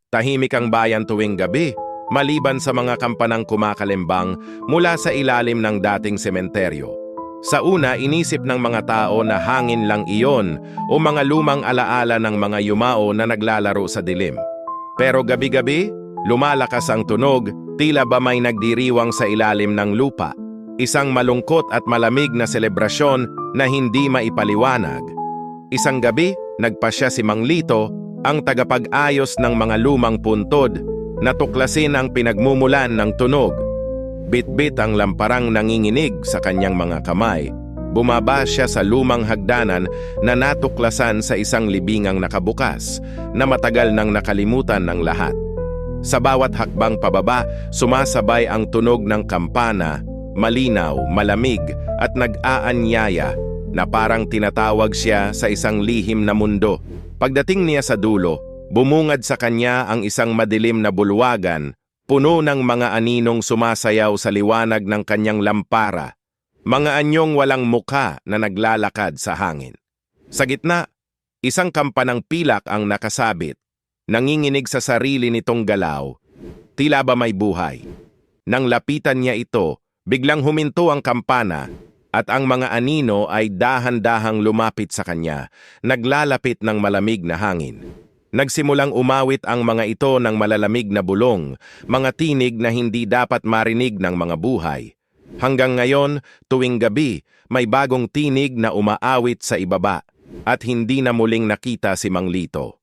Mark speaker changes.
Speaker 1: Tahimik ang bayan tuwing gabi, maliban sa mga kampanang kumakalimbang mula sa ilalim ng dating sementeryo. Sa una, inisip ng mga tao na hangin lang iyon o mga lumang alaala ng mga yumao na naglalaro sa dilim. Pero gabi-gabi, lumalakas ang tunog, tila ba may nagdiriwang sa ilalim ng lupa. Isang malungkot at malamig na selebrasyon na hindi maipaliwanag. Isang gabi, nagpasya si Mang Lito, ang tagapag-ayos ng mga lumang puntod, na tuklasin ang pinagmumulan ng tunog. Bit-bit ang lamparang nanginginig sa kanyang mga kamay. Bumaba siya sa lumang hagdanan na natuklasan sa isang libingang nakabukas, na matagal nang nakalimutan ng lahat. Sa bawat hakbang pababa, sumasabay ang tunog ng kampana, malinaw, malamig at nag-aanyaya na parang tinatawag siya sa isang lihim na mundo. Pagdating niya sa dulo, bumungad sa kanya ang isang madilim na bulwagan, puno ng mga aninong sumasayaw sa liwanag ng kanyang lampara, mga anyong walang mukha na naglalakad sa hangin. Sa gitna, isang kampanang pilak ang nakasabit, nanginginig sa sarili nitong galaw, tila ba may buhay. Nang lapitan niya ito, biglang huminto ang kampana, at ang mga anino ay dahan-dahang lumapit sa kanya, naglalapit ng malamig na hangin. Nagsimulang umawit ang mga ito ng malalamig na bulong, mga tinig na hindi dapat marinig ng mga buhay. Hanggang ngayon, tuwing gabi, may bagong tinig na umaawit sa ibaba, at hindi na muling nakita si Mang Lito.